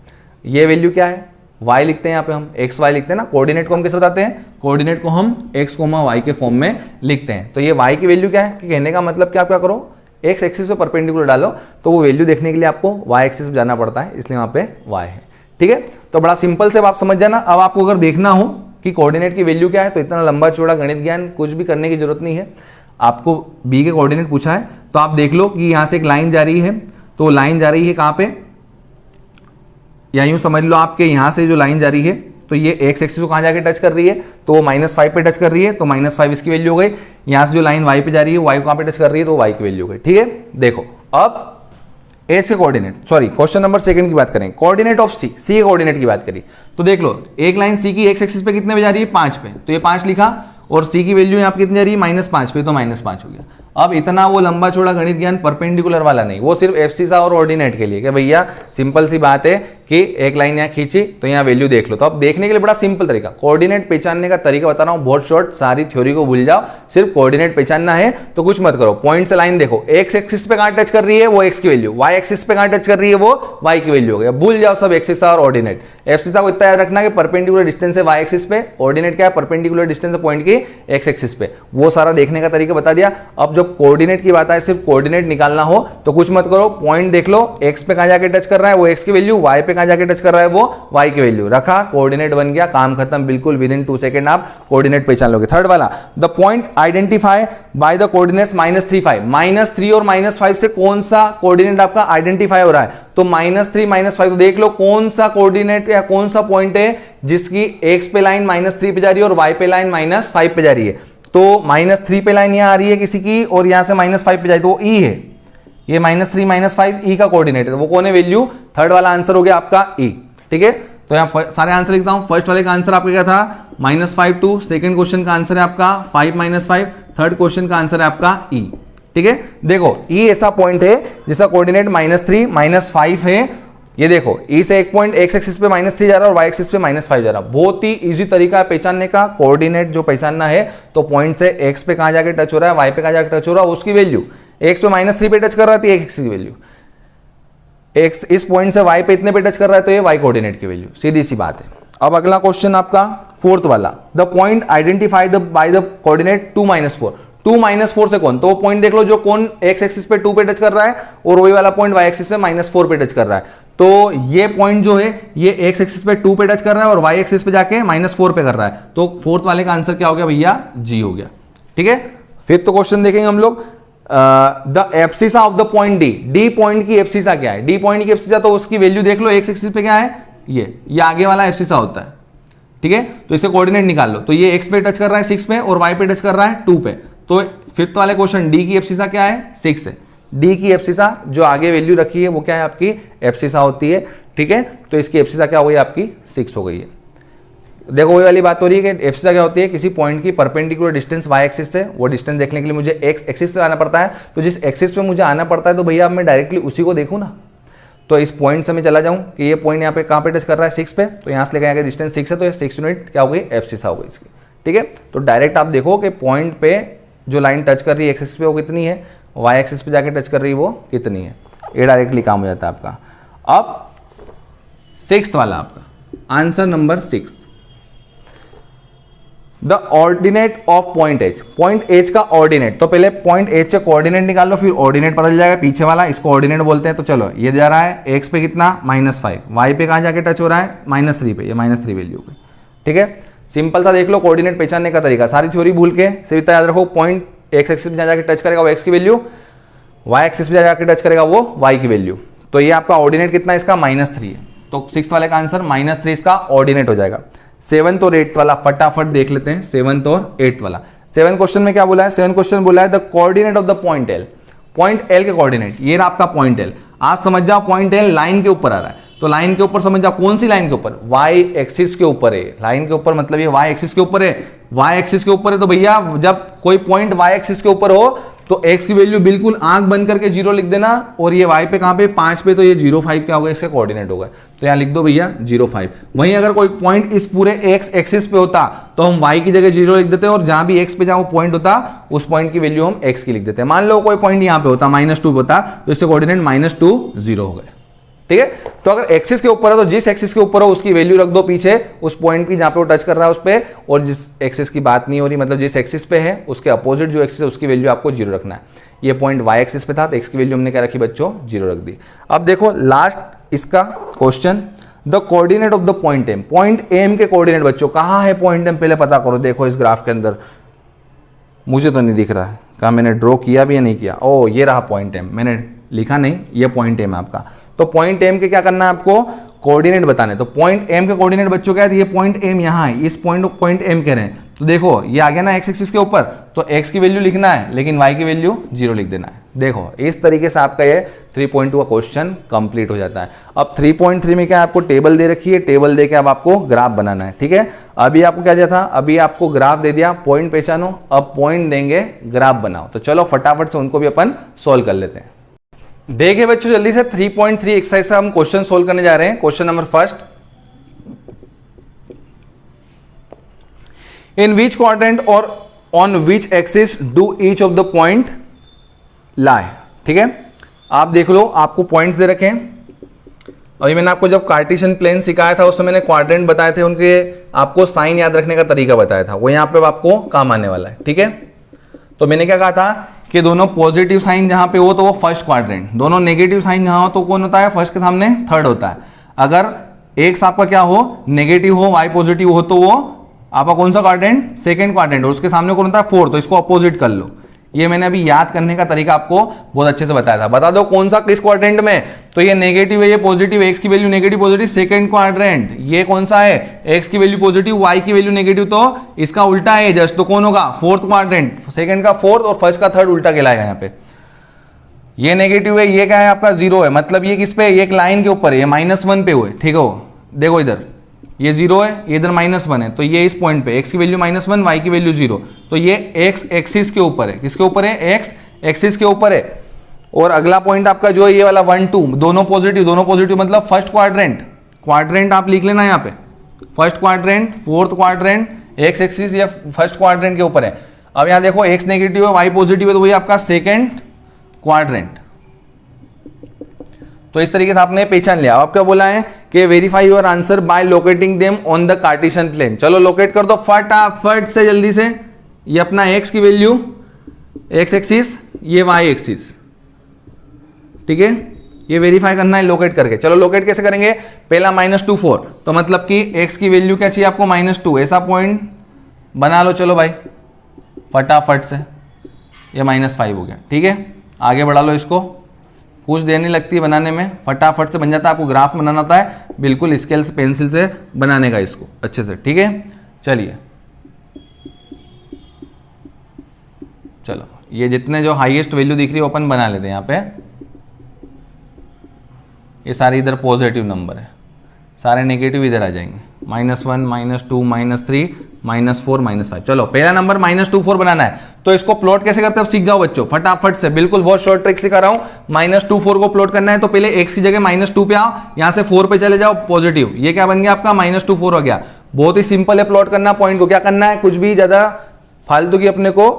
ये वैल्यू क्या है, y लिखते हैं, यहाँ पे हम एक्स वाई लिखते हैं ना। कोऑर्डिनेट को हम कैसे बताते हैं, कोऑर्डिनेट को हम x, y के फॉर्म में लिखते हैं। तो ये y की वैल्यू क्या है, कि कहने का मतलब कि आप क्या करो, x एक्सिस पे परपेंडिकुलर डालो, तो वो वैल्यू देखने के लिए आपको y एक्सिस पे जाना पड़ता है, इसलिए वहाँ पे y है। ठीक है, तो बड़ा सिंपल से आप समझ जाना। अब आपको अगर देखना हो कि कोऑर्डिनेट की वैल्यू क्या है, तो इतना लंबा चौड़ा गणित ज्ञान कुछ भी करने की जरूरत नहीं है। आपको b के कोऑर्डिनेट पूछा है, तो आप देख लो कि यहाँ से एक लाइन जा रही है, तो लाइन जा रही है कहाँ पे, या यूं समझ लो आपके यहां से जो लाइन जा रही है, तो ये एक्स एक्सिस को कहां जाके टच कर रही है, तो वो -5 पे टच कर रही है, तो -5 इसकी वैल्यू हो गई। यहां से जो लाइन y पे जा रही है, y को कहां पे टच कर रही है, तो y की वैल्यू हो गई। ठीक है, देखो अब एच के coordinate, sorry question number second की बात करें, कोऑर्डिनेट ऑफ सी, सी के कोऑर्डिनेट की बात करी, तो देख लो एक लाइन सी की एक्स एक्सिस पे कितने पे जा रही है, 5 पे, तो ये 5 लिखा, और सी की वैल्यू यहाँ पे कितनी जा रही है, -5 पे, तो -5 हो गया। अब इतना वो लंबा चौड़ा गणित ज्ञान परपेंडिकुलर वाला नहीं, वो सिर्फ एब्सिसा और ऑर्डिनेट के लिए, कि भैया सिंपल सी बात है कि एक लाइन यहाँ खींची तो यहाँ वैल्यू देख लो। तो अब देखने के लिए बड़ा सिंपल तरीका, कोऑर्डिनेट पहचानने का तरीका बता रहा हूँ, बहुत शॉर्ट, सारी थ्योरी को भूल जाओ, सिर्फ कोऑर्डिनेट पहचानना है। तो कुछ मत करो, पॉइंट से लाइन देखो, एक्स एक्सिस पे कहां टच कर रही है, वो एक्स की वैल्यू, वाई एक्सिस पे कहां टच कर रही है, वो वाई की वैल्यू हो गया। भूल जाओ सब एब्सिसा और ऑर्डिनेट। एब्सिसा को इतना याद रखना कि परपेंडिकुलर डिस्टेंस है वाई एक्सिस पे, ऑर्डिनेट क्या है, परपेंडिकुलर डिस्टेंस है पॉइंट की एक्स एक्सिस पे। वो सारा देखने का तरीका बता दिया। अब जब कोऑर्डिनेट की बात आए, सिर्फ कोऑर्डिनेट निकालना हो, तो कुछ मत करो, पॉइंट देख लो, एक्स पे कहां जाके टच कर रहा है, वो एक्स की वैल्यू, वाई पे कहाँ जाके टच कर रहा है, वो y की वैल्यू रखा, कोऑर्डिनेट बन गया, काम खत्म, बिल्कुल विद इन 2 सेकेंड आप कोऑर्डिनेट पहचान लोगे। थर्ड वाला, the point identify by the coordinates -3 5, -3 और -5 से कौन सा कोऑर्डिनेट आपका आइडेंटिफाई हो रहा है, तो -3 -5, तो देख लो कौन सा कोऑर्डिनेट या कौन सा पॉइंट है जिसकी x पे लाइन -3 पे जा रही है और y पे लाइन -5 पे जा रही है। तो -3 पे लाइन यहां आ रही है किसी की और यहां से -5 पे जाए तो वो E है, ये -3 -5 E का कोऑर्डिनेट है, वो कौन है वैल्यू, थर्ड वाला आंसर हो गया आपका E। ठीक है, तो यहां सारे आंसर लिखता हूं। फर्स्ट वाले का आंसर आपका क्या था, -5 2, सेकंड क्वेश्चन का आंसर है आपका 5 -5, थर्ड क्वेश्चन का आंसर है आपका E। ठीक है, देखो E ऐसा पॉइंट है जिसका कोऑर्डिनेट -3 -5 है। ये देखो E से एक पॉइंट x एक्सिस पे -3 जा रहा है और y एक्सिस पे -5 जा रहा है। बहुत ही इजी तरीका है पहचानने का, कोऑर्डिनेट जो पहचानना है तो पॉइंट से x पे कहां जाके टच हो रहा है, y पे कहां जाके टच हो रहा है, उसकी वैल्यू x पे -3 पे टच कर रहा है तो x की वैल्यू, x इस पॉइंट से y पे इतने पे टच कर रहा है तो ये y कोऑर्डिनेट की वैल्यू, सीधी सी बात है। अब अगला क्वेश्चन आपका फोर्थ वाला, the point identified by the coordinate 2 -4, 2 -4 से कौन, तो वो पॉइंट देख लो जो कौन x एक्सिस पे 2 पे टच कर रहा है और वही वाला पॉइंट y एक्सिस पे -4 पे टच कर रहा है। तो ये पॉइंट जो है ये x एक्सिस पे 2 पे टच कर रहा है और y एक्सिस पे जाके -4 पे कर रहा है, तो फोर्थ वाले का आंसर क्या हो गया भैया, G हो गया। ठीक है, फिफ्थ क्वेश्चन देखेंगे हम लोग, the abscissa of the point D point की एब्सिसा क्या है, D पॉइंट की एब्सिसा तो उसकी वैल्यू देख लो, x एक्सिस पे क्या है, ये आगे वाला एब्सिसा होता है। ठीक है, तो इससे कोऑर्डिनेट निकाल लो, तो ये x पे टच कर रहा है 6 पे और y पे टच कर रहा है 2 पे, तो फिफ्थ वाले क्वेश्चन D की एब्सिसा क्या है, 6 है। D की एब्सिसा जो आगे वैल्यू रखी है वो क्या है, आपकी एब्सिसा होती है। ठीक है, तो इसकी एब्सिसा क्या हो गई, आपकी 6 हो गई है। देखो वही वाली बात हो रही है कि एब्सिसा क्या होती है, किसी पॉइंट की परपेंडिकुलर डिस्टेंस y एक्सिस से, वो डिस्टेंस देखने के लिए मुझे x एक्सिस पे आना पड़ता है, तो जिस एक्सिस पे मुझे आना पड़ता है तो भैया अब मैं डायरेक्टली उसी को देखूँ ना, तो इस पॉइंट से मैं चला जाऊँ कि ये पॉइंट यहाँ पे कहाँ पे टच कर रहा है 6 पे, तो यहाँ से लेकर यहाँ का डिस्टेंस 6 है, तो ये 6 यूनिट क्या हो गई, एब्सिसा हो गई इसकी। ठीक है, तो डायरेक्ट आप देखो कि पॉइंट पे जो लाइन टच कर रही है x एक्सिस पे वो कितनी है, y एक्सिस पे जाके टच कर रही है वो कितनी है, ये डायरेक्टली काम हो जाता है आपका। अब सिक्स्थ वाला आपका answer number 6, the ordinate of point H, point H का ऑर्डिनेट, तो पहले पॉइंट H से कोऑर्डिनेट निकाल लो फिर ऑर्डिनेट पता चल जाएगा, पीछे वाला इसको ऑर्डिनेट बोलते हैं। तो चलो ये जा रहा है x पे कितना -5, y पे कहां जाके टच हो रहा है -3 पे, ये -3 वैल्यू पे। ठीक है, सिंपल सा देख लो कोऑर्डिनेट पहचानने का तरीका, सारी थ्योरी भूल के सिर्फ इतना याद रखो, पॉइंट x एक्सिस पे जाके टच करेगा वो x की वैल्यू, y एक्सिस पे जाके टच करेगा वो y की वैल्यू, तो ये आपका ऑर्डिनेट कितना है इसका -3 है, तो सिक्स्थ वाले का आंसर -3 इसका ऑर्डिनेट हो जाएगा। सेवंथ और एट्थ वाला फटाफट देख लेते हैं, सेवंथ और एट्थ वाला। सेवंथ क्वेश्चन में क्या बोला है, सेवंथ क्वेश्चन बोला है the coordinate of the point L, point L के कोऑर्डिनेट, ये रहा आपका पॉइंट L। आज समझ जाओ पॉइंट L लाइन के ऊपर आ रहा है, तो लाइन के ऊपर समझ जाओ कौन सी लाइन के ऊपर, y एक्सिस के ऊपर है, लाइन के ऊपर मतलब ये y एक्सिस के ऊपर है, y एक्सिस के ऊपर है, तो भैया जब कोई पॉइंट y एक्सिस के ऊपर हो तो x की वैल्यू बिल्कुल आंख बंद करके 0 लिख देना, और ये y पे कहां पे 5 पे, तो ये 0,5 क्या होगा, इसका कोऑर्डिनेट होगा, तो यहां लिख दो भैया 0,5। वहीं अगर कोई पॉइंट इस पूरे x एक्सिस पे होता तो हम y की जगह 0 लिख देते और जहां भी x पे जहां वो पॉइंट होता उस पॉइंट की वैल्यू हम x की लिख देते। मान लो कोई पॉइंट यहां पे होता -2 पे होता तो इससे कोऑर्डिनेट -2 0 हो गए। ठीक है, तो अगर एक्सिस के ऊपर है तो जिस एक्सिस के ऊपर हो उसकी वैल्यू रख दो पीछे उस पॉइंट की जहां पे वो टच कर रहा है उस पे, और जिस एक्सिस की बात नहीं हो रही मतलब जिस एक्सिस पे है उसके अपोजिट जो एक्सिस है उसकी वैल्यू आपको 0 रखना है। ये पॉइंट y एक्सिस पे था तो x की वैल्यू हमने क्या रखी बच्चों 0 रख दी। अब देखो लास्ट इसका question, the coordinate of the point M, point M के कोऑर्डिनेट बच्चों कहां है पॉइंट M, पहले पता करो। देखो इस ग्राफ के अंदर मुझे तो नहीं दिख रहा है, कहा मैंने ड्रॉ किया भी या नहीं किया, ओ ये रहा पॉइंट M, मैंने लिखा नहीं, ये पॉइंट M आपका। तो पॉइंट M के क्या करना है आपको, कोऑर्डिनेट बताने। तो पॉइंट M के कोऑर्डिनेट बच्चों क्या है, ये पॉइंट M यहाँ है, इस पॉइंट को पॉइंट M कह रहे हैं, तो देखो ये आ गया ना x एक्सिस के ऊपर, तो x की वैल्यू लिखना है लेकिन y की वैल्यू 0 लिख देना है। देखो इस तरीके से आपका ये 3.2 का क्वेश्चन कंप्लीट हो जाता है। अब 3.3 में क्या आपको टेबल दे रखी है, टेबल दे के अब आपको ग्राफ बनाना है। ठीक है, अभी आपको क्या दिया था, अभी आपको ग्राफ दे दिया, पॉइंट पहचानो, अब पॉइंट देंगे ग्राफ बनाओ। तो चलो फटाफट से उनको भी अपन सोल्व कर लेते हैं। देखिए बच्चों जल्दी से 3.3 एक्सरसाइज से हम क्वेश्चन सोल्व करने जा रहे हैं। Question number first, in which quadrant or on which axis do each of the point lie. ठीक है, आप देख लो आपको पॉइंट्स दे रखे हैं। अभी मैंने आपको जब कार्टेशियन प्लेन सिखाया था उसमें मैंने क्वाड्रेंट बताए थे, उनके आपको साइन याद रखने का तरीका बताया था, वो यहां पे आपको काम आने वाला है। ठीक है, तो मैंने क्या कहा था कि दोनों पॉजिटिव साइन जहां पे हो तो वो फर्स्ट क्वाड्रेंट, दोनों नेगेटिव साइन जहां हो तो कौन होता है, फर्स्ट के सामने थर्ड होता है। अगर एक्स आपका क्या हो, नेगेटिव हो, वाई पॉजिटिव हो, तो वो आपका कौन सा क्वाड्रेंट, सेकंड क्वाड्रेंट, और उसके सामने कौन होता है, फोर्थ, तो इसको अपोजिट कर लो। ये मैंने अभी याद करने का तरीका आपको बहुत अच्छे से बताया था। बता दो कौन सा किस क्वाड्रेंट में, तो ये नेगेटिव है, ये पॉजिटिव, एक्स की value negative positive, second quadrant. ये कौन सा है, एक्स की वैल्यू पॉजिटिव, वाई की वैल्यू नेगेटिव, तो इसका उल्टा है जस्ट, तो कौन होगा, फोर्थ क्वाड्रेंट। सेकंड का फोर्थ और फर्स्ट का थर्ड उल्टा कहलाएगा यहाँ पे। ये नेगेटिव है, ये क्या है आपका जीरो है, मतलब ये किस पे, ये एक लाइन के ऊपर है, ये -1 पे हुए, ठीक है। देखो इधर ये जीरो है, ये इधर -1 है, तो ये इस पॉइंट पे एक्स की वैल्यू -1, वाई की वैल्यू 0, तो ये एक्स एक्सिस के ऊपर है। किसके ऊपर है, एक्स एक्सिस के ऊपर है। और अगला पॉइंट आपका जो है ये वाला 1 2, दोनों पॉजिटिव मतलब फर्स्ट क्वाड्रेंट आप लिख लेना यहाँ पे, first quadrant, fourth quadrant, x axis या फर्स्ट क्वाड्रेंट के ऊपर है। अब यहाँ देखो एक्स नेगेटिव है, वाई पॉजिटिव है, तो वही आपका सेकेंड क्वाड्रेंट। तो इस तरीके से आपने पहचान लिया। अब क्या बोला है कि verify your answer by locating them on the Cartesian plane. चलो लोकेट कर दो फटाफट से जल्दी से। ये अपना एक्स की वैल्यू एक्स एक्सिस, ये वाई एक्सिस, ठीक है, ये वेरीफाई करना है लोकेट करके। चलो लोकेट कैसे करेंगे, पहला -2 4, तो मतलब कि एक्स की वैल्यू क्या चाहिए आपको, -2, ऐसा पॉइंट बना लो। चलो भाई फटाफट से, ये -5 हो गया, ठीक है। आगे बढ़ा लो इसको, कुछ देर नहीं लगती है बनाने में, फटाफट से बन जाता है। आपको ग्राफ बनाना होता है, बिल्कुल स्केल से पेंसिल से बनाने का इसको अच्छे से, ठीक है। चलिए चलो, ये जितने जो हाईएस्ट वैल्यू दिख रही है वो अपन बना लेते हैं यहाँ पे। ये सारे इधर पॉजिटिव नंबर है, सारे नेगेटिव इधर आ जाएंगे, -1 -2 -3 -4 -5। चलो पहला नंबर -2 4 बनाना है, तो इसको प्लॉट कैसे करते हैं अब सीख जाओ बच्चों फटाफट से, बिल्कुल बहुत शॉर्ट ट्रिक सिखा रहा हूं। -2 4 को प्लॉट करना है, तो पहले x की जगह -2 पे आओ, यहां से 4 पे चले जाओ पॉजिटिव, ये क्या बन गया आपका -2 4 हो गया। बहुत ही सिंपल है प्लॉट करना। पॉइंट को क्या करना है, कुछ भी ज्यादा फालतू की अपने को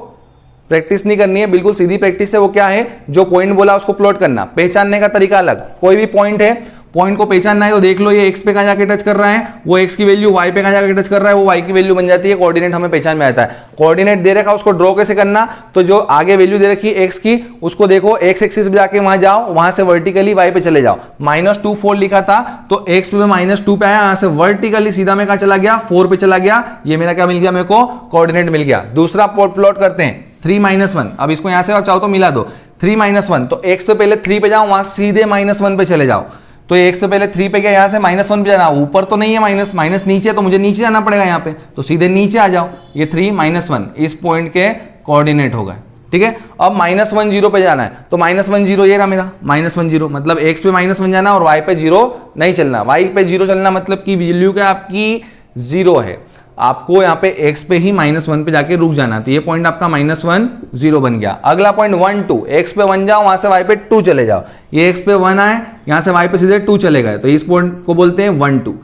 प्रैक्टिस नहीं करनी है, बिल्कुल सीधी प्रैक्टिस है। वो क्या है, जो पॉइंट बोला उसको प्लॉट करना। पहचानने का तरीका अलग, कोई भी पॉइंट है, पॉइंट को पहचानना है तो देख लो, ये एक्स पे कहां जाके टच कर रहा है, वो एक्स की वैल्यू वाई पे कहां जाके टच कर रहा है, वो वाई की वैल्यू बन जाती है। कोऑर्डिनेट हमें पहचान में आता है। कोऑर्डिनेट दे रखा, उसको ड्रॉ कैसे करना, तो जो आगे वैल्यू दे रखी है एक्स की, उसको देखो एक्स एक्सिस पे जाके वहां जाओ, वहां से वर्टिकली वाई पे चले जाओ। -2 4 लिखा था, तो एक्स पे -2 पे आया, यहां से वर्टिकली सीधा में कहां चला गया, 4 पे चला गया। ये मेरा क्या मिल गया, मेरे को कोऑर्डिनेट मिल गया। दूसरा प्लॉट करते हैं 3 -1, अब इसको यहां से आप चाहो तो मिला दो। 3 -1, तो एक्स से पहले 3 पे जाओ, वहां सीधे -1 पे चले जाओ। तो एक से पहले 3 पे गया, यहां से -1 पे जाना, ऊपर तो नहीं है माइनस नीचे, तो मुझे नीचे जाना पड़ेगा यहाँ पे, तो सीधे नीचे आ जाओ। ये 3 -1 इस पॉइंट के कोऑर्डिनेट होगा, ठीक है। अब -1 0 पे जाना है, तो -1 0 ये रहा मेरा, -1 0 मतलब x पे -1 जाना और y पे 0 नहीं चलना। y पे 0 चलना मतलब कि वैल्यू क्या आपकी 0 है, आपको यहाँ पे x पे ही -1 पे जाके रुक जाना। तो ये पॉइंट आपका -1 0 बन गया। अगला पॉइंट 1 2, x पे 1 जाओ, वहां से y पे 2 चले जाओ। ये x पे 1 आए, यहाँ से y पे सीधे 2 चले गए, तो इस पॉइंट को बोलते हैं 1 2।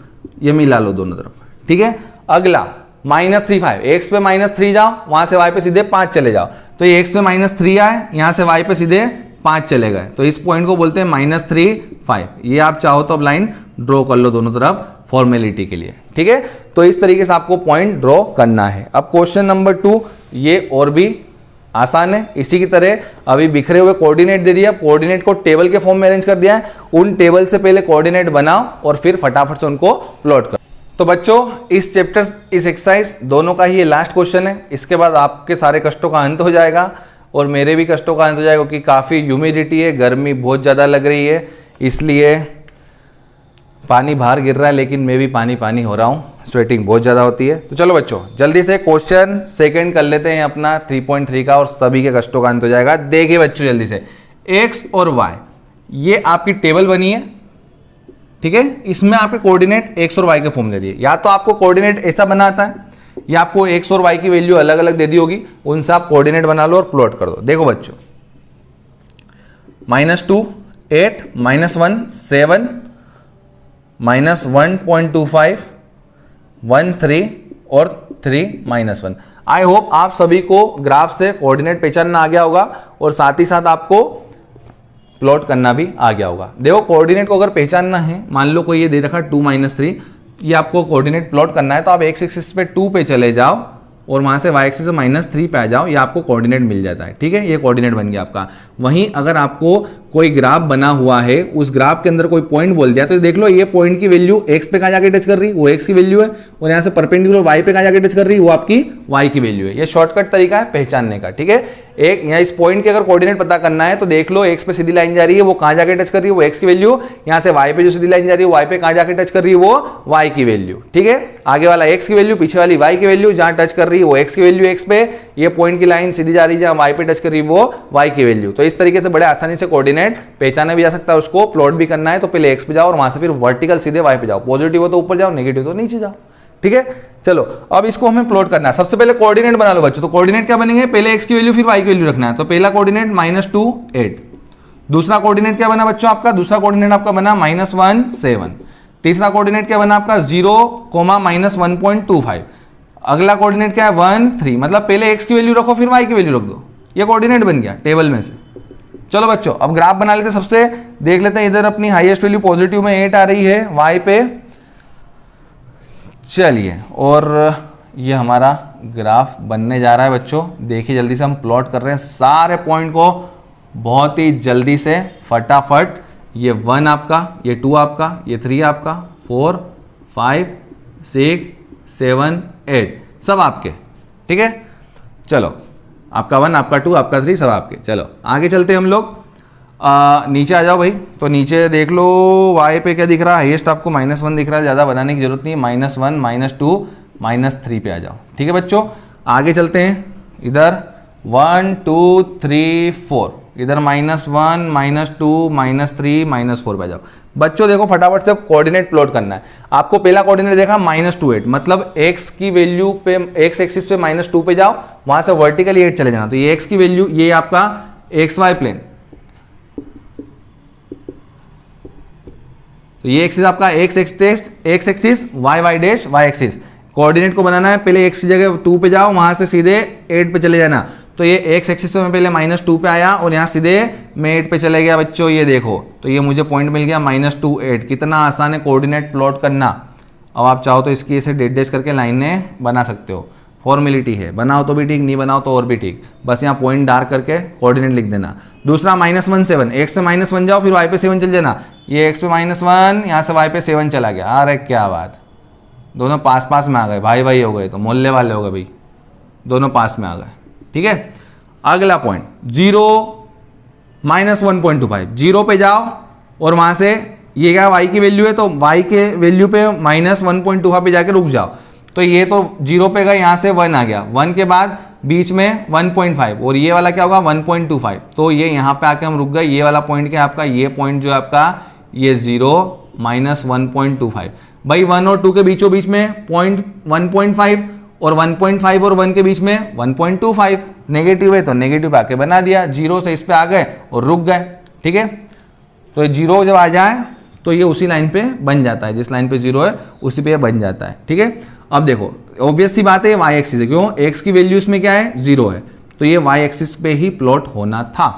ये मिला लो दोनों तरफ, ठीक है। अगला -3 5, x पे -3 जाओ, वहां से y पे सीधे 5 चले जाओ। तो ये x पे -3 आए, यहाँ से y पे सीधे 5 चले गए, तो इस पॉइंट को बोलते हैं -3 5। ये आप चाहो तो अब लाइन ड्रॉ कर लो दोनों तरफ फॉर्मेलिटी के लिए, ठीक है। तो इस तरीके से आपको पॉइंट ड्रॉ करना है। अब क्वेश्चन नंबर 2, ये और भी आसान है। इसी की तरह अभी बिखरे हुए कोऑर्डिनेट दे दिया, कोऑर्डिनेट को टेबल के फॉर्म में अरेंज कर दिया है। उन टेबल से पहले कोऑर्डिनेट बनाओ और फिर फटाफट से उनको प्लॉट करो। तो बच्चों इस चैप्टर, इस एक्सरसाइज दोनों का ही ये लास्ट क्वेश्चन है। इसके बाद आपके सारे कष्टों का अंत हो जाएगा और मेरे भी कष्टों का अंत हो जाएगा, क्योंकि काफ़ी ह्यूमिडिटी है, गर्मी बहुत ज़्यादा लग रही है, इसलिए पानी बाहर गिर रहा है, लेकिन मैं भी पानी हो रहा हूँ, स्वेटिंग बहुत ज़्यादा होती है। तो चलो बच्चों जल्दी से क्वेश्चन सेकंड कर लेते हैं अपना 3.3 का, और सभी के कष्टों का अंत हो जाएगा। देखिए बच्चों जल्दी से, x और y ये आपकी टेबल बनी है, ठीक है। इसमें आपके कोऑर्डिनेट x और y के फॉर्म दे दिए। या तो आपको कोऑर्डिनेट ऐसा बनाता है, या आपको x और y की वैल्यू अलग अलग दे दी होगी, उनसे आप कोऑर्डिनेट बना लो और प्लॉट कर दो। देखो बच्चों, -2 8 -1 7 -1.25 1 3 और 3 -1। आई होप आप सभी को ग्राफ से कोऑर्डिनेट पहचानना आ गया होगा और साथ ही साथ आपको प्लॉट करना भी आ गया होगा। देखो कोऑर्डिनेट को अगर पहचानना है, मान लो कोई ये दे रखा 2 -3, ये आपको कोऑर्डिनेट प्लॉट करना है, तो आप एक्स एक्सिस पे 2 पे चले जाओ, और वहाँ से y एक्सिस से -3 पे आ जाओ, ये आपको कोऑर्डिनेट मिल जाता है। ठीक है, ये कोऑर्डिनेट बन गया आपका। वहीं अगर आपको कोई ग्राफ बना हुआ है, उस ग्राफ के अंदर कोई पॉइंट बोल दिया, तो देख लो ये पॉइंट की वैल्यू x पे कहाँ जाके टच कर रही है, वो x की वैल्यू है, और यहाँ से परपेंडिकुलर y पे कहाँ जाके टच कर रही है, वो आपकी y की वैल्यू है। ये शॉर्टकट तरीका है पहचानने का। ठीक है, एक यहाँ इस पॉइंट के अगर कोऑर्डिनेट पता करना है तो देख लो x पे सीधी लाइन जा रही है, वो कहाँ जाके टच कर रही है, वो x की वैल्यू, यहाँ से y पे जो सीधी लाइन जा रही है y पे कहाँ जाके टच कर रही है, वो y की वैल्यू। ठीक है, आगे वाला x की वैल्यू, पीछे वाली y की वैल्यू, जहाँ टच कर रही है वो x की वैल्यू x पे, ये पॉइंट की लाइन सीधी जा रही है जहाँ y पे टच कर रही है वो y की वैल्यू। तो इस तरीके से बड़े आसानी से कोऑर्डिनेट पहचाना भी जा सकता है, उसको प्लॉट भी करना है तो पहले x पे जाओ और वहां से फिर वर्टिकल सीधे y पे जाओ, पॉजिटिव हो तो ऊपर जाओ, नेगेटिव तो नीचे जाओ। ठीक है, चलो अब इसको हमें प्लॉट करना है। सबसे पहले कोऑर्डिनेट बना लो बच्चों। तो कोऑर्डिनेट क्या बनेंगे, पहले x की वैल्यू फिर y की वैल्यू रखना है। तो पहला कोऑर्डिनेट -2 8, दूसरा कोऑर्डिनेट क्या बना बच्चों आपका, दूसरा कोऑर्डिनेट आपका बना -1 7, तीसरा कोऑर्डिनेट क्या बना आपका 0, -1.25, अगला कोऑर्डिनेट क्या है 1 3। मतलब पहले x की वैल्यू रखो फिर y की वैल्यू रख दो, ये कोऑर्डिनेट बन गया टेबल में से। चलो बच्चों अब ग्राफ बना लेते हैं। सबसे देख लेते हैं, इधर अपनी हाईएस्ट वैल्यू पॉजिटिव में 8 आ रही है y पे। चलिए, और ये हमारा ग्राफ बनने जा रहा है बच्चों। देखिए जल्दी से हम प्लॉट कर रहे हैं सारे पॉइंट को बहुत ही जल्दी से फटाफट। ये 1 आपका, ये 2 आपका, ये 3 आपका, 4 5 6 7 8 सब आपके। ठीक है, चलो आपका 1, आपका 2, आपका 3 सब आपके। चलो आगे चलते हैं हम लोग। नीचे आ जाओ भाई। तो नीचे देख लो y पे क्या दिख रहा है, हाईएस्ट आपको -1 दिख रहा है, ज़्यादा बनाने की जरूरत नहीं है। -1 -2 -3 पे आ जाओ। ठीक है बच्चों, आगे चलते हैं। इधर 1 2 3 4, इधर -1 -2 -3 -4 पे आ जाओ। बच्चों देखो फटाफट से कोऑर्डिनेट प्लॉट करना है। आपको पहला कोऑर्डिनेट देखा -2 8, मतलब x की वैल्यू पे x एक्सिस पे -2 पे जाओ, वहां से वर्टिकली 8 चले जाना। तो ये x की वैल्यू, ये आपका xy प्लेन, तो ये एक्सिस आपका x axis, y dash y axis. Coordinate को बनाना है, पहले x की जगह 2 पे जाओ, वहां से सीधे 8 पे चले जाना। तो ये x एक्सिस पे मैं पहले -2 पे आया और यहाँ सीधे मैं 8 पे चले गया बच्चों। ये देखो, तो ये मुझे पॉइंट मिल गया -2 8। कितना आसान है कोऑर्डिनेट प्लॉट करना। अब आप चाहो तो इसकी ऐसे डेट करके लाइनें बना सकते हो, फॉर्मेलिटी है, बनाओ तो भी ठीक, नहीं बनाओ तो और भी ठीक। बस यहाँ पॉइंट डार्क करके कोऑर्डिनेट लिख देना। दूसरा -1 7, x पे -1 जाओ फिर y पे 7 चल जाना। ये x पे -1, यहाँ से y पे 7 चला गया। अरे क्या बात, दोनों पास पास में आ गए, भाई भाई हो गए, तो मोहल्ले वाले हो गए भाई, दोनों पास में आ गए। ठीक है, अगला पॉइंट 0 -1.25, 0 पे जाओ और वहां से ये क्या y की वैल्यू है, तो y के वैल्यू पे -1.25 पे जाके रुक जाओ। तो ये तो 0 पे गए, यहाँ से 1 आ गया, 1 के बाद बीच में 1.5 और ये वाला क्या होगा 1.25। तो ये यहाँ पे आके हम रुक गए। ये वाला पॉइंट क्या है आपका, ये पॉइंट जो है आपका ये 0 -1.25। भाई 1 और 2 के बीचों बीच में पॉइंट 1.5 और 1.5 और 1 के बीच में 1.25। नेगेटिव है तो नेगेटिव आके बना दिया, 0 से इस पे आ गए और रुक गए। ठीक है, तो 0 जब आ जाए तो ये उसी लाइन पे बन जाता है, जिस लाइन पे 0 है उसी पे बन जाता है। ठीक है, अब देखो ऑब्वियस सी बात है y एक्सिस है, क्यों, x की वैल्यू इसमें क्या है 0 है, तो ये y एक्सिस पे ही प्लॉट होना था।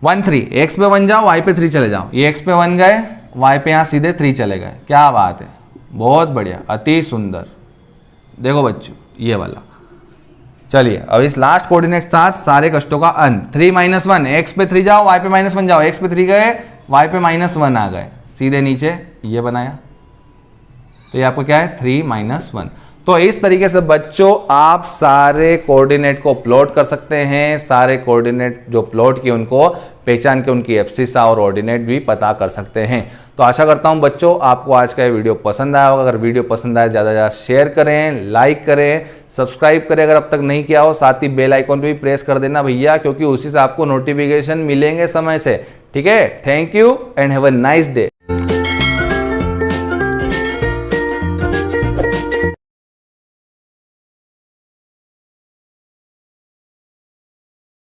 1 3, x पे 1 जाओ, y पे 3 चले जाओ। ये x पे 1 गए, y पे यहाँ सीधे 3 चले गए। क्या बात है, बहुत बढ़िया, अति सुंदर। देखो बच्चों ये वाला। चलिए अब इस लास्ट कोऑर्डिनेट के साथ सारे कष्टों का अंत। 3 -1, x पे 3 जाओ, y पे -1 जाओ, x पे 3 गए, y पे -1 आ गए, सीधे नीचे ये बनाया। तो ये आपको क्या है 3 -1। तो इस तरीके से बच्चों आप सारे कोऑर्डिनेट को प्लॉट कर सकते हैं। सारे कोऑर्डिनेट जो प्लॉट किए उनको पहचान के उनकी एब्सिसा और ऑर्डिनेट भी पता कर सकते हैं। तो आशा करता हूं बच्चों आपको आज का ये वीडियो पसंद आया होगा। अगर वीडियो पसंद आए ज़्यादा से ज़्यादा शेयर करें, लाइक करें, सब्सक्राइब करें अगर अब तक नहीं किया हो। साथ ही बेल आइकॉन भी प्रेस कर देना भैया, क्योंकि उसी से आपको नोटिफिकेशन मिलेंगे समय से। ठीक है, thank you and have a nice day.